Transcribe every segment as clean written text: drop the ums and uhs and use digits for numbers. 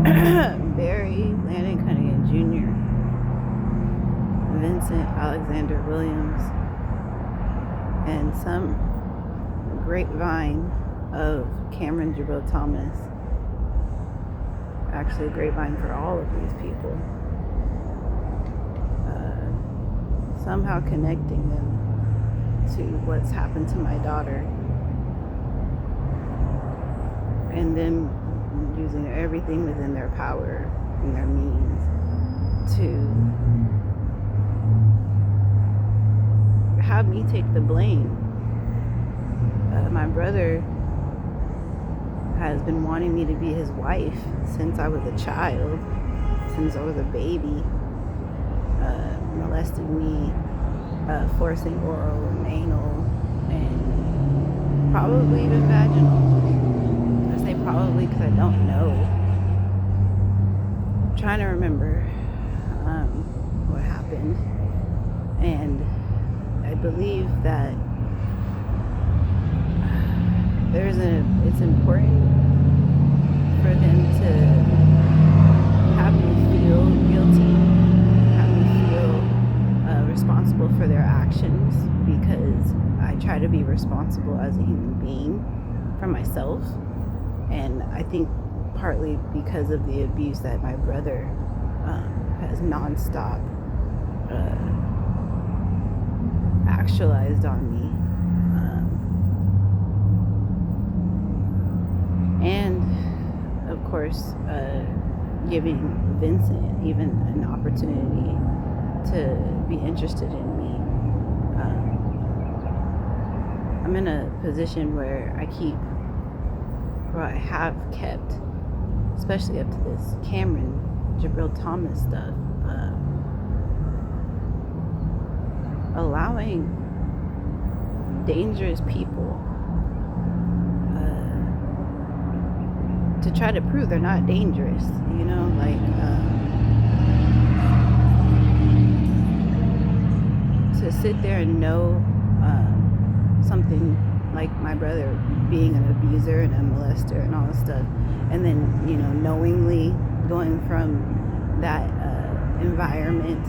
Barry Landon Cunningham Jr., Vincent Alexander Williams, and some grapevine of Cameron Jabril Thomas. Actually, a grapevine for all of these people. Somehow connecting them to what's happened to my daughter, and them using everything within their power and their means to have me take the blame. My brother has been wanting me to be his wife since I was a child, since I was a baby. Molested me, forcing oral and anal, and probably even vaginal. I say probably because I don't know. I'm trying to remember what happened, and I believe that it's important for them to have me feel guilty, have me feel responsible for their actions, because I try to be responsible as a human being for myself. And I think partly because of the abuse that my brother has nonstop actualized on me. And of course, giving Vincent even an opportunity to be interested in me. I'm in a position where I have kept, especially up to this Cameron Jabril Thomas stuff, allowing dangerous people to try to prove they're not dangerous, to sit there and know something like my brother being an abuser and a molester and all this stuff, and then knowingly going from that environment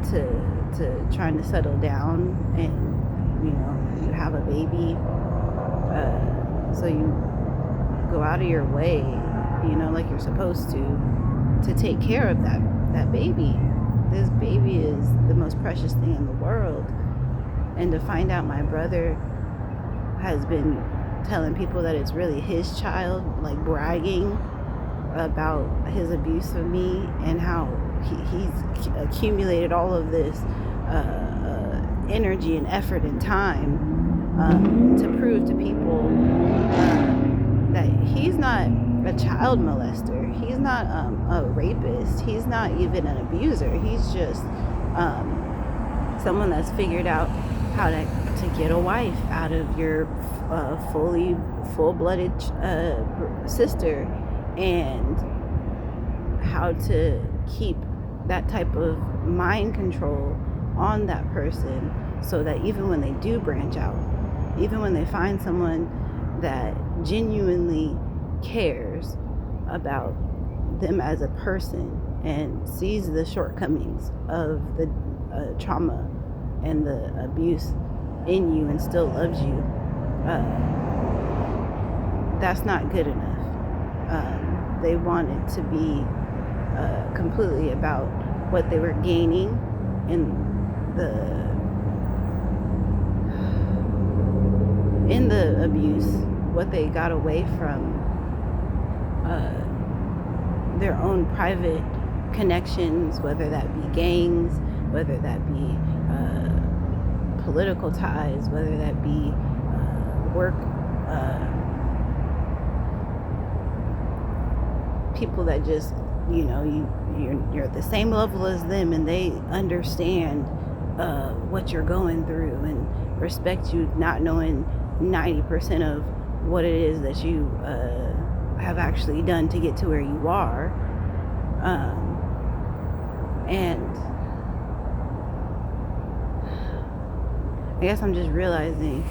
to trying to settle down, and you have a baby, so you go out of your way, like you're supposed to take care of that baby. This baby is the most precious thing in the world. And to find out my brother has been telling people that it's really his child, like bragging about his abuse of me and how he's accumulated all of this energy and effort and time to prove to people that he's not a child molester, he's not a rapist, he's not even an abuser, he's just someone that's figured out how to get a wife out of your full-blooded sister, and how to keep that type of mind control on that person, so that even when they do branch out, even when they find someone that genuinely cares about them as a person and sees the shortcomings of the trauma and the abuse in you and still loves you, that's not good enough. They want it to be completely about what they were gaining in the abuse, what they got away from their own private connections, whether that be gangs, whether that be political ties, whether that be work, people that just you're at the same level as them, and they understand what you're going through and respect you, not knowing 90% of what it is that you have actually done to get to where you are. And I guess I'm just realizing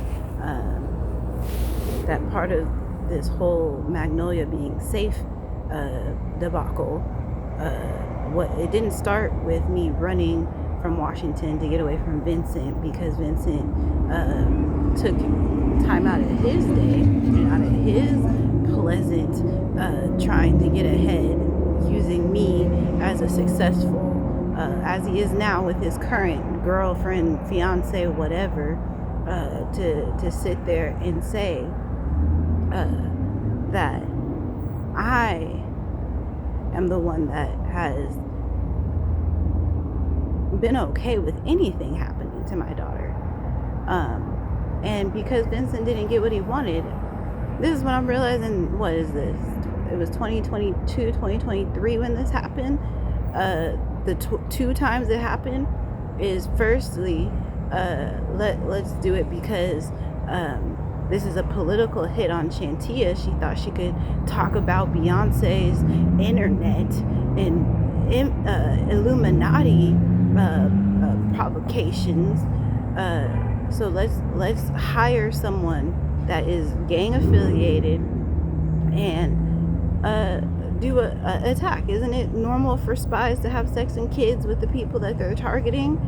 that part of this whole Magnolia being safe debacle. What it didn't start with me running from Washington to get away from Vincent, because Vincent took time out of his day and out of his pleasant trying to get ahead, using me as a successful, as he is now with his current girlfriend, fiance, whatever, to sit there and say that I am the one that has been okay with anything happening to my daughter. And because Vincent didn't get what he wanted, this is when I'm realizing, what is this? It was 2022, 2023 when this happened. The two times it happened is, firstly, let's do it because this is a political hit on Shantia. She thought she could talk about Beyonce's internet and Illuminati provocations. So let's hire someone that is gang affiliated and do a attack. Isn't it normal for spies to have sex and kids with the people that they're targeting?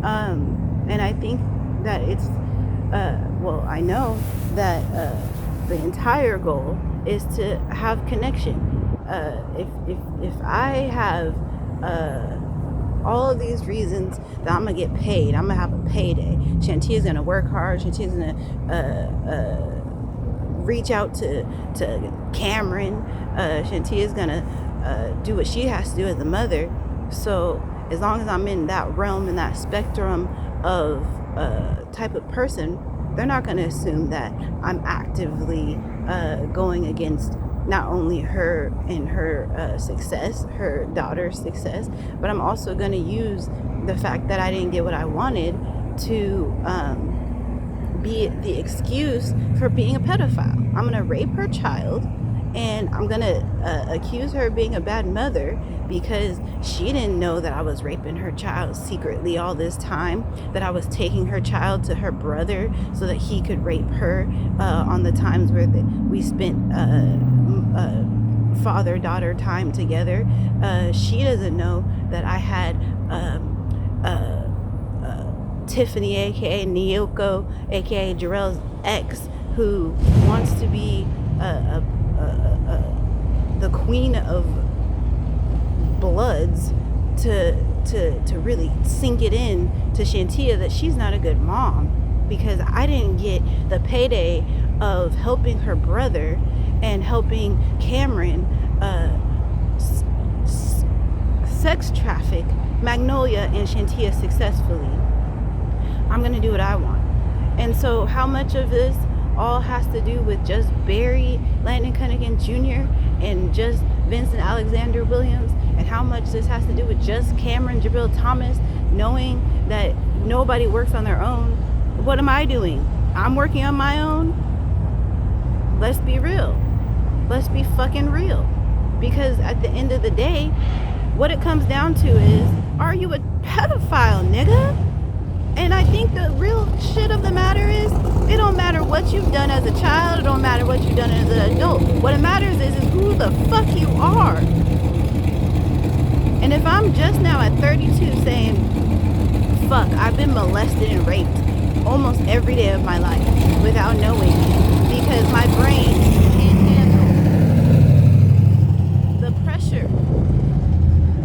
And I think that it's I know that the entire goal is to have connection. If I have all of these reasons that I'm gonna get paid, I'm gonna have a payday. Shantia's gonna work hard. Shantia's gonna reach out to Cameron. Shantia's gonna do what she has to do as a mother. So as long as I'm in that realm, in that spectrum of type of person, they're not going to assume that I'm actively going against not only her and her success, her daughter's success, but I'm also going to use the fact that I didn't get what I wanted to be the excuse for being a pedophile. I'm going to rape her child, and I'm going to accuse her of being a bad mother because she didn't know that I was raping her child secretly all this time, that I was taking her child to her brother so that he could rape her on the times where we spent father-daughter time together. She doesn't know that I had Tiffany, aka Nyoko, aka Jarrell's ex, who wants to be the queen of bloods, to really sink it in to Shantia that she's not a good mom because I didn't get the payday of helping her brother and helping Cameron sex traffic Magnolia and Shantia successfully. I'm gonna do what I want. And so how much of this all has to do with just Barry Landon Cunningham Jr. and just Vincent Alexander Williams, and how much this has to do with just Cameron Jabril Thomas knowing that nobody works on their own. What am I doing? I'm working on my own. Let's be real. Let's be fucking real. Because at the end of the day, what it comes down to is, are you a pedophile, nigga? And I think the real shit of the matter is, it don't matter what you've done as a child, it don't matter what you've done as an adult. What it matters is who the fuck you are. And if I'm just now at 32 saying, fuck, I've been molested and raped almost every day of my life without knowing it, because my brain can't handle the pressure.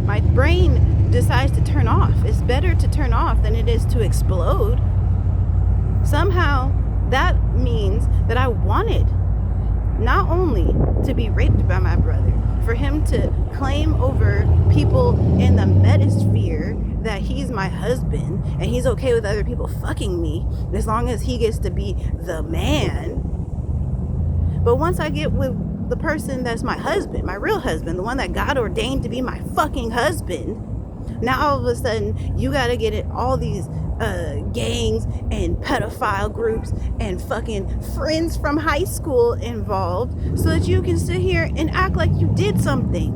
My brain decides to turn off. It's better to turn off than it is to explode. Somehow that means that I wanted not only to be raped by my brother, for him to claim over people in the metasphere that he's my husband and he's okay with other people fucking me as long as he gets to be the man. But once I get with the person that's my husband, my real husband, the one that God ordained to be my fucking husband, now all of a sudden you gotta get it, all these gangs and pedophile groups and fucking friends from high school involved so that you can sit here and act like you did something.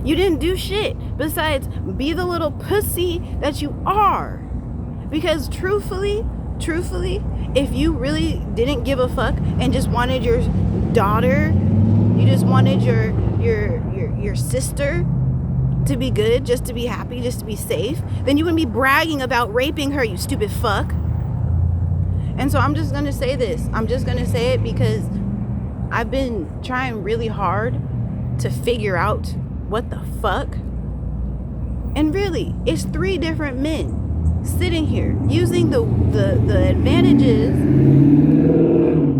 You didn't do shit besides be the little pussy that you are. Because truthfully, if you really didn't give a fuck and just wanted your daughter You just wanted your sister to be good, just to be happy, just to be safe. Then you wouldn't be bragging about raping her, you stupid fuck. And so I'm just gonna say this. I'm just gonna say it because I've been trying really hard to figure out what the fuck. And really, it's 3 different men sitting here using the advantages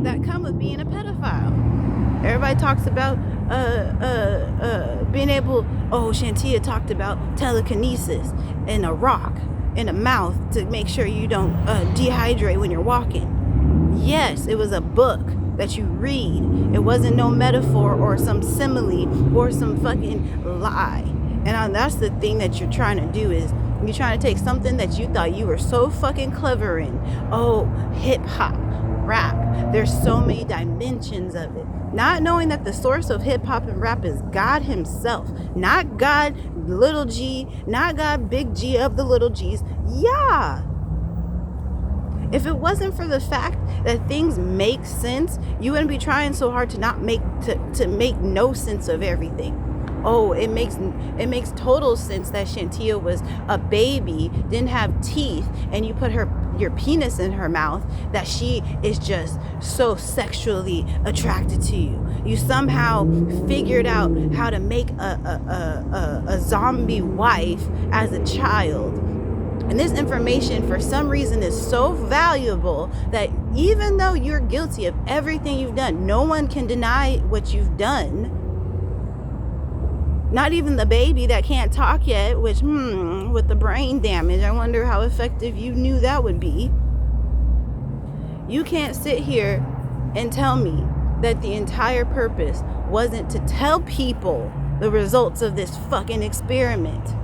that come with being a pedophile. Everybody talks about being able, Shantia talked about telekinesis and a rock in the mouth to make sure you don't dehydrate when you're walking. Yes, it was a book that you read. It wasn't no metaphor or some simile or some fucking lie. And that's the thing that you're trying to do, is you're trying to take something that you thought you were so fucking clever in. Oh, hip hop, rap. There's so many dimensions of it. Not knowing that the source of hip hop and rap is God himself. Not God, little g, not God, big G of the little G's. Yeah. If it wasn't for the fact that things make sense, you wouldn't be trying so hard to not make to make no sense of everything. Oh, it makes total sense that Shantia was a baby, didn't have teeth, and you put your penis in her mouth, that she is just so sexually attracted to you. You somehow figured out how to make a zombie wife as a child. And this information, for some reason, is so valuable that even though you're guilty of everything you've done, no one can deny what you've done. Not even the baby that can't talk yet, which, with the brain damage, I wonder how effective you knew that would be. You can't sit here and tell me that the entire purpose wasn't to tell people the results of this fucking experiment.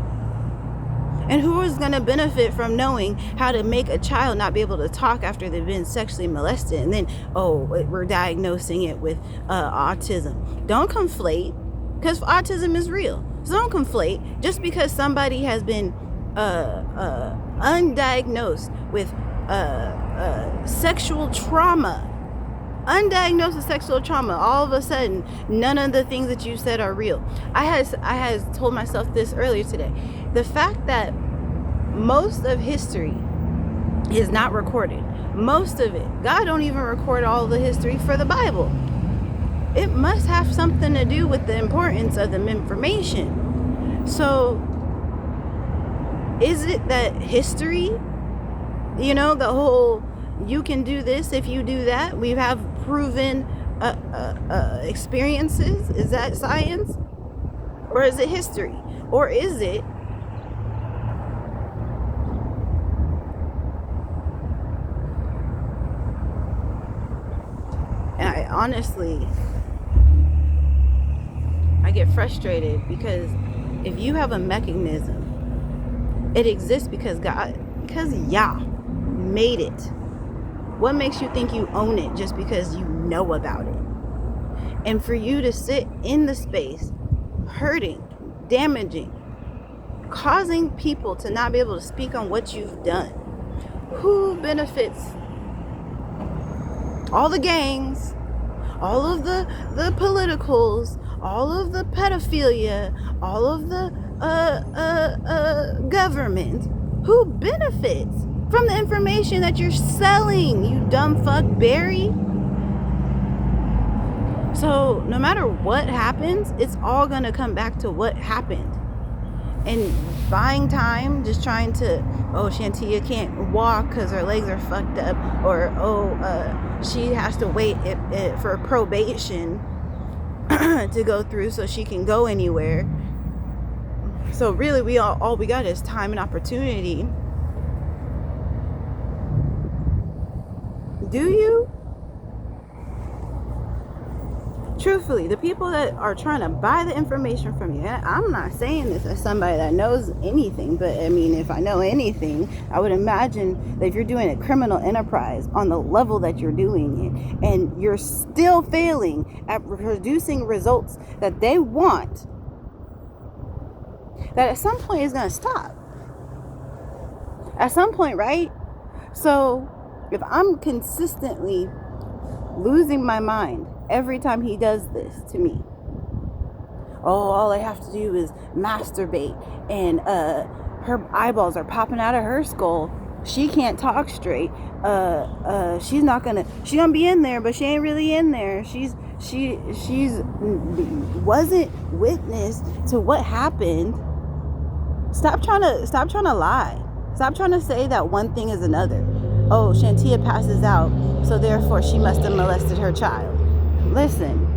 And who is going to benefit from knowing how to make a child not be able to talk after they've been sexually molested? And then, we're diagnosing it with autism. Don't conflate, because autism is real. So don't conflate. Just because somebody has been undiagnosed with sexual trauma, all of a sudden, none of the things that you said are real. I had told myself this earlier today. The fact that most of history is not recorded, most of it, God don't even record all the history for the Bible. It must have something to do with the importance of the information. So, is it that history, the whole, you can do this if you do that, we have proven experiences, is that science? Or is it history? Or is it honestly, I get frustrated because if you have a mechanism, it exists because Yah made it. What makes you think you own it just because you know about it? And for you to sit in the space, hurting, damaging, causing people to not be able to speak on what you've done, who benefits? All the gangs, all of the politicals, all of the pedophilia, all of the government. Who benefits from the information that you're selling, you dumb fuck Barry? So no matter what happens, it's all gonna come back to what happened. And buying time, just trying to, Shantia can't walk because her legs are fucked up, or she has to wait for probation to go through so she can go anywhere. So really, all we got is time and opportunity. Do you? Truthfully, the people that are trying to buy the information from you, and I'm not saying this as somebody that knows anything, but I mean, if I know anything, I would imagine that if you're doing a criminal enterprise on the level that you're doing it, and you're still failing at producing results that they want, that at some point is going to stop. At some point, right? So if I'm consistently losing my mind every time he does this to me. Oh, all I have to do is masturbate, and her eyeballs are popping out of her skull. She can't talk straight. She's gonna be in there, but she ain't really in there. She's wasn't witness to what happened. Stop trying to lie. Stop trying to say that one thing is another. Oh, Shantia passes out, so therefore she must have molested her child. Listen,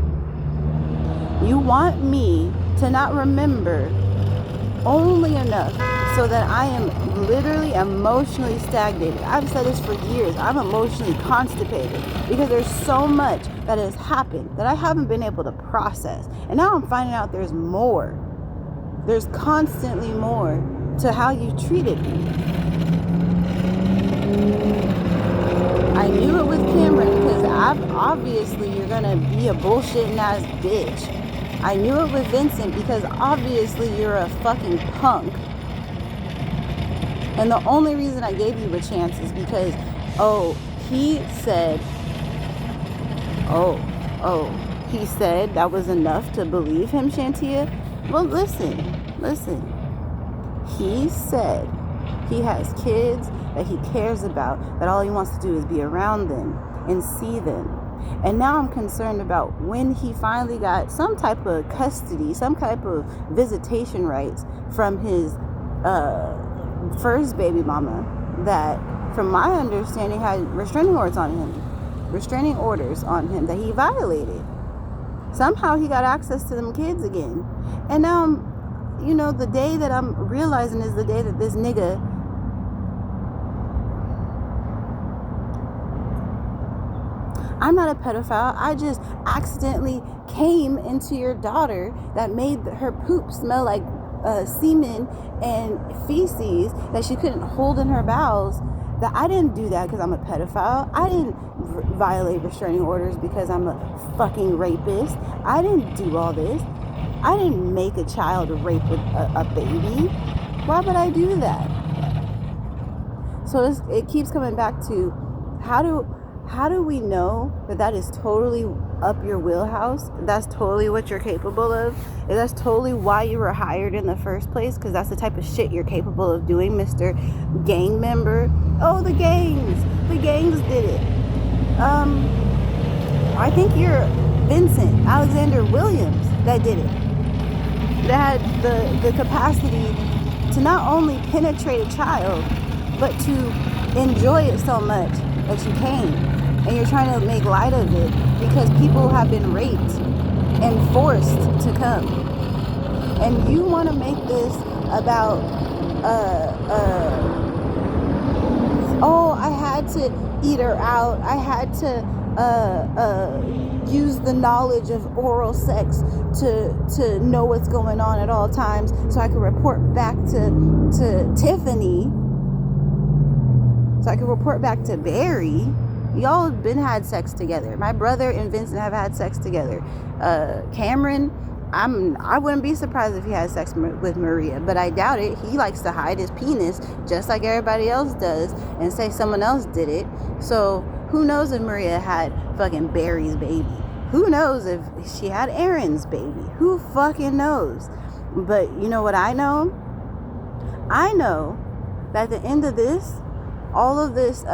you want me to not remember only enough so that I am literally emotionally stagnated. I've said this for years. I'm emotionally constipated because there's so much that has happened that I haven't been able to process. And now I'm finding out there's more. There's constantly more to how you treated me. I knew it with Cameron because obviously you're gonna be a bullshitting ass bitch. I knew it with Vincent because obviously you're a fucking punk. And the only reason I gave you a chance is because, he said that was enough to believe him, Shantia. Well, listen. He said he has kids that he cares about, that all he wants to do is be around them and see them. And now I'm concerned about when he finally got some type of custody, some type of visitation rights from his first baby mama that, from my understanding, had restraining orders on him that he violated. Somehow he got access to them kids again. And now the day that I'm realizing is the day that this nigga I'm not a pedophile. I just accidentally came into your daughter that made her poop smell like semen and feces that she couldn't hold in her bowels. That I didn't do that because I'm a pedophile. I didn't violate restraining orders because I'm a fucking rapist. I didn't do all this. I didn't make a child rape a baby. Why would I do that? So it keeps coming back to how do we know that is totally up your wheelhouse? That's totally what you're capable of? And that's totally why you were hired in the first place? Because that's the type of shit you're capable of doing, Mr. Gang member. Oh, the gangs did it. I think you're Vincent Alexander Williams that did it. That had the capacity to not only penetrate a child, but to enjoy it so much that you came. And you're trying to make light of it because people have been raped and forced to come. And you want to make this about, I had to eat her out. I had to use the knowledge of oral sex to know what's going on at all times so I could report back to Tiffany. So I could report back to Barry. Y'all have had sex together. My brother and Vincent have had sex together. Cameron, I wouldn't be surprised if he had sex with Maria, but I doubt it. He likes to hide his penis just like everybody else does and say someone else did it. So who knows if Maria had fucking Barry's baby? Who knows if she had Aaron's baby? Who fucking knows? But you know what I know? I know that at the end of this, all of this,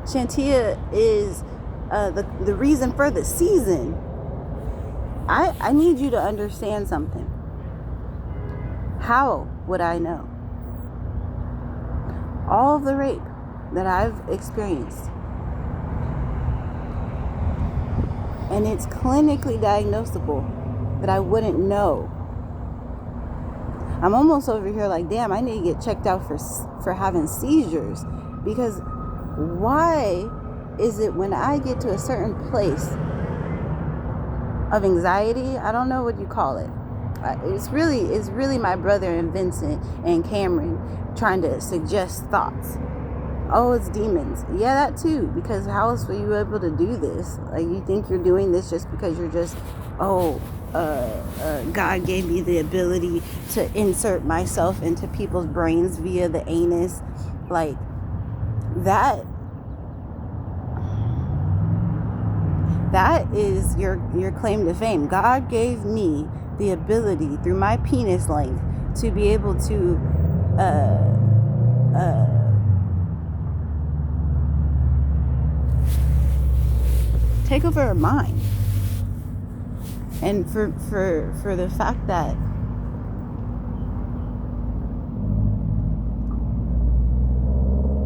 Shantia is the reason for the season. I need you to understand something. How would I know? All of the rape that I've experienced, and it's clinically diagnosable, that I wouldn't know. I'm almost over here like, damn, I need to get checked out for having seizures. Because why is it when I get to a certain place of anxiety, I don't know what you call it. It's really my brother and Vincent and Cameron trying to suggest thoughts. Oh, it's demons. Yeah, that too. Because how else were you able to do this? Like, you think you're doing this just because you're just, God gave me the ability to insert myself into people's brains via the anus. Like, that That is your claim to fame. God gave me the ability through my penis length to be able to take over her mind. And for the fact that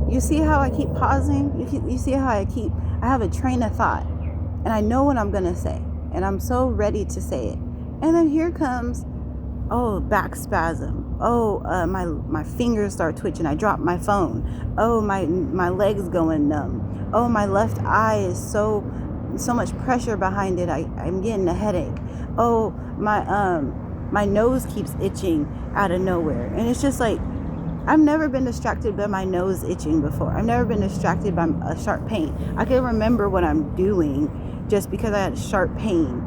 you see how I keep pausing? You see how I have a train of thought, and I know what I'm gonna say, and I'm so ready to say it. And then here comes, oh, back spasm. Oh, my fingers start twitching. I drop my phone. Oh, my legs going numb. Oh, my left eye is so much pressure behind it. I'm getting a headache. Oh, my nose keeps itching out of nowhere. And it's just like, I've never been distracted by my nose itching before. I've never been distracted by a sharp pain. I can remember what I'm doing just because I had a sharp pain.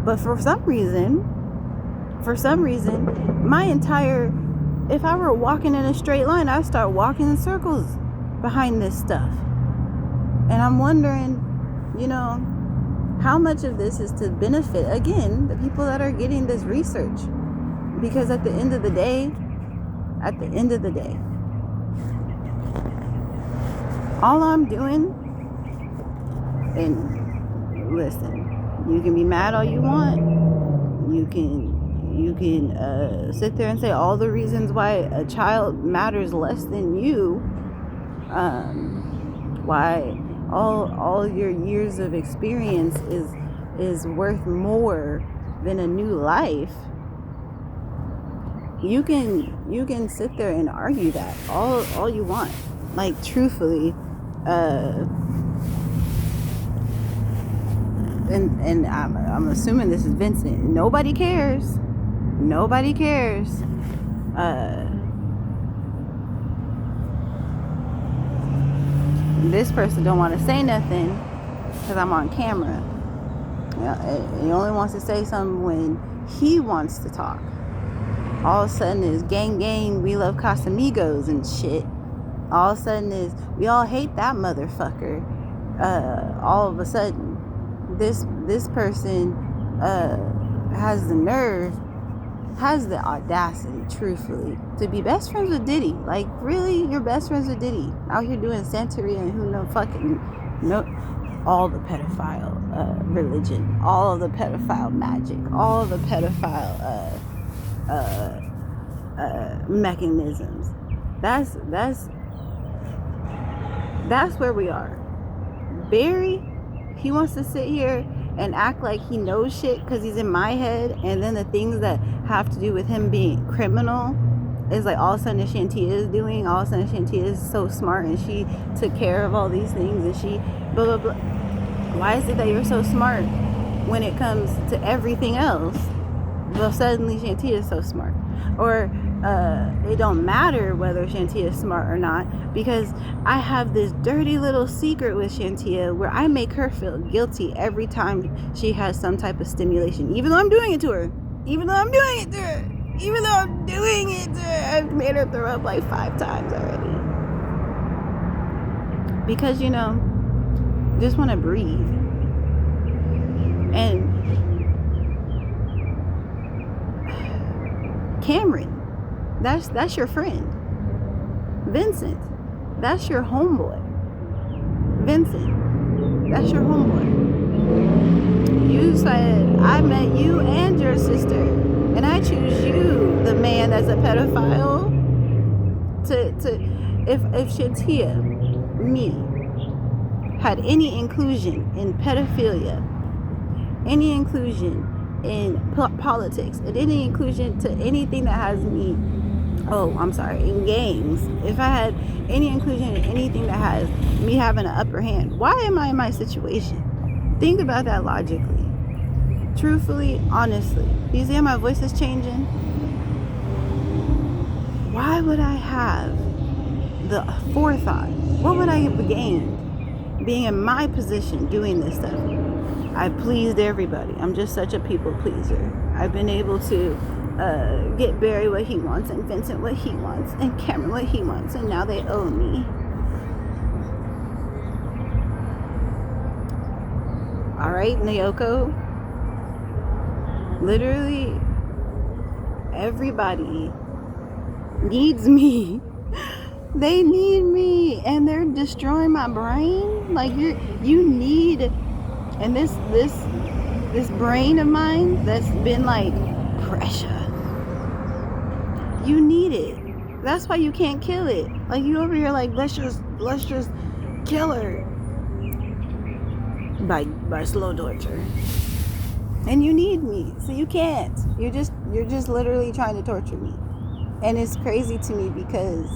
But for some reason, if I were walking in a straight line, I'd start walking in circles behind this stuff. And I'm wondering, how much of this is to benefit, again, the people that are getting this research. Because at the end of the day, all I'm doing, and listen, you can be mad all you want. You can sit there and say all the reasons why a child matters less than you. Why all your years of experience is worth more than a new life. You can sit there and argue that all you want. Like, truthfully, and I'm assuming this is Vincent. Nobody cares. This person don't want to say nothing because I'm on camera. He only wants to say something when he wants to talk. All of a sudden is gang, we love Casamigos and shit. All of a sudden is we all hate that motherfucker. All of a sudden, this person has the nerve, has the audacity, truthfully, to be best friends with Diddy. Like, really? You're best friends with Diddy? Out here doing Santeria and who all the pedophile religion, all of the pedophile magic, all of the pedophile mechanisms. That's where we are. Barry, he wants to sit here and act like he knows shit because he's in my head, and then the things that have to do with him being criminal is like all of a sudden Shantia is doing. All of a sudden Shantia is so smart and she took care of all these things and she blah blah blah. Why is it that you're so smart when it comes to everything else? Well, suddenly Shantia is so smart. Or it don't matter whether Shantia is smart or not, because I have this dirty little secret with Shantia where I make her feel guilty every time she has some type of stimulation, even though I'm doing it to her. I've made her throw up like 5 times already. Because, just want to breathe. And Cameron, that's your friend. Vincent, that's your homeboy. You said I met you and your sister, and I choose you, the man that's a pedophile. If Shantia, me, had any inclusion in pedophilia, any inclusion in politics, and any inclusion to anything that has me, in games, if I had any inclusion in anything that has me having an upper hand, why am I in my situation? Think about that logically. Truthfully, honestly. You see how my voice is changing? Why would I have the forethought? What would I have gained being in my position doing this stuff? I pleased everybody. I'm just such a people pleaser. I've been able to get Barry what he wants, and Vincent what he wants, and Cameron what he wants, and now they owe me. All right, Nyoko. Literally, everybody needs me. They need me, and they're destroying my brain. Like you need, and this brain of mine that's been like pressure. You need it. That's why you can't kill it. Like you over here, like let's just kill her by slow torture. And you need me, so you can't. You're just literally trying to torture me, and it's crazy to me because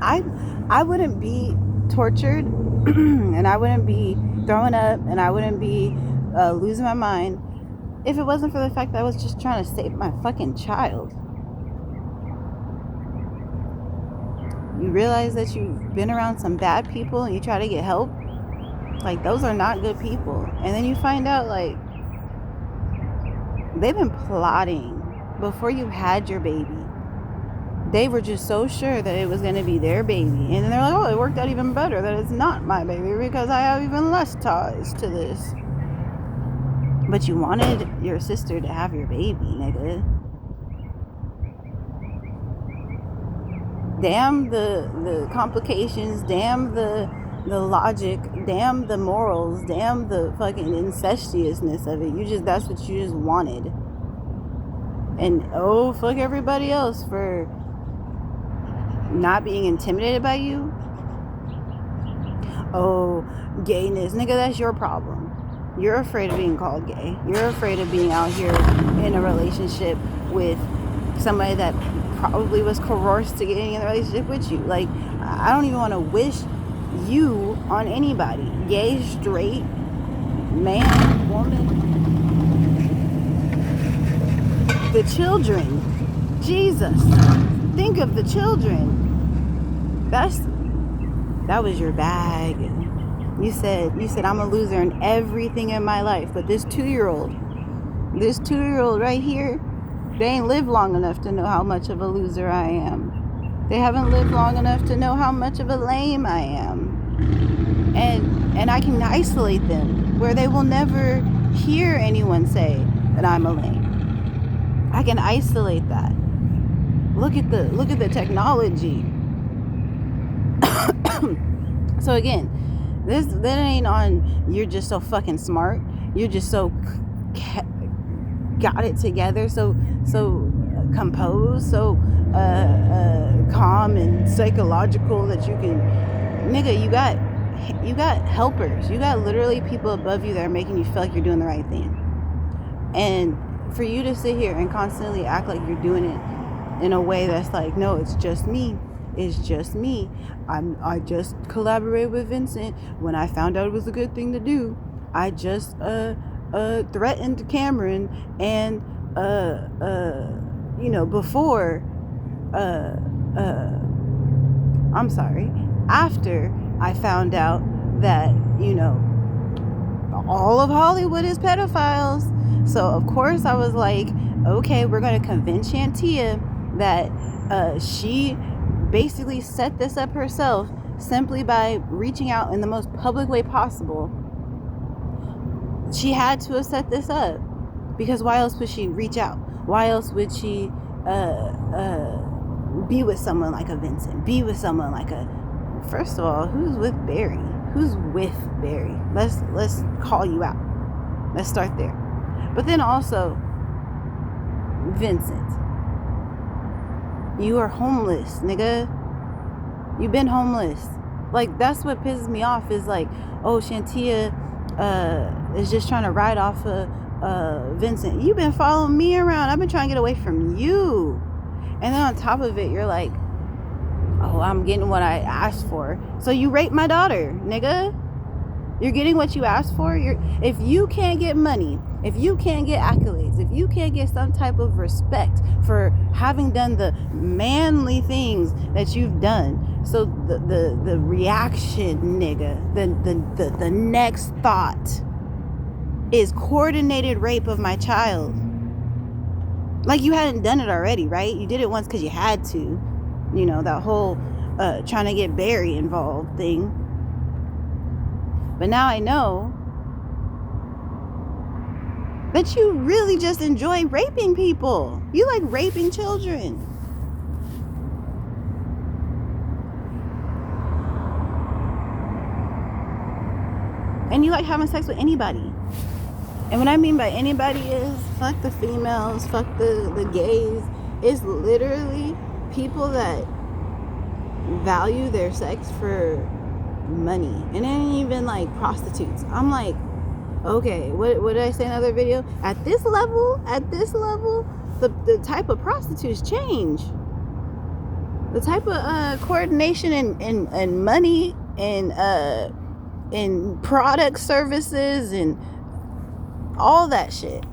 I wouldn't be tortured, and I wouldn't be throwing up, and I wouldn't be losing my mind if it wasn't for the fact that I was just trying to save my fucking child. You realize that you've been around some bad people and you try to get help? Like, those are not good people. And then you find out, like, they've been plotting before you had your baby. They were just so sure that it was going to be their baby. And then they're like, oh, it worked out even better that it's not my baby because I have even less ties to this. But you wanted your sister to have your baby, nigga. Damn the complications, damn the logic, damn the morals, damn the fucking incestuousness of it. That's what you just wanted. And oh, fuck everybody else for not being intimidated by you. Oh, gayness, nigga, that's your problem. You're afraid of being called gay. You're afraid of being out here in a relationship with somebody that probably was coerced to getting in a relationship with you. Like, I don't even want to wish you on anybody. Gay, straight, man, woman. The children. Jesus. Think of the children. That was your bag. You said I'm a loser in everything in my life, but this 2-year-old right here, they ain't lived long enough to know how much of a loser I am. They haven't lived long enough to know how much of a lame I am. And I can isolate them where they will never hear anyone say that I'm a lame. I can isolate that. Look at the technology. So again, that ain't on you're just so fucking smart. You're just so got it together, so composed, so calm and psychological that you can, nigga, you got helpers. You got literally people above you that are making you feel like you're doing the right thing. And for you to sit here and constantly act like you're doing it in a way that's like, no, it's just me. It's just me. I just collaborated with Vincent when I found out it was a good thing to do. I just threatened Cameron and before I'm sorry, after I found out that all of Hollywood is pedophiles. So of course I was like, okay, we're gonna convince Shantia that she basically set this up herself simply by reaching out in the most public way possible. She had to have set this up, because why else would she reach out? Why else would she be with someone like a Vincent? Be with someone like a... First of all, who's with Barry? Who's with Barry? Let's call you out. Let's start there. But then also, Vincent, you are homeless, nigga. You've been homeless. Like, that's what pisses me off, is like, oh, Shantia is just trying to ride off of Vincent. You've been following me around. I've been trying to get away from you. And then on top of it, you're like, oh, I'm getting what I asked for. So you raped my daughter, nigga. You're getting what you asked for. If you can't get money, if you can't get accolades, if you can't get some type of respect for having done the manly things that you've done, so the reaction, nigga, the next thought is coordinated rape of my child. Like you hadn't done it already, right? You did it once because you had to. That whole trying to get Barry involved thing. But now I know that you really just enjoy raping people. You like raping children. And you like having sex with anybody. And what I mean by anybody is fuck the females, fuck the gays. It's literally people that value their sex for money. And it ain't even like prostitutes. I'm like, okay, what did I say in another video? At this level, the type of prostitutes change. The type of coordination and money and product services and all that shit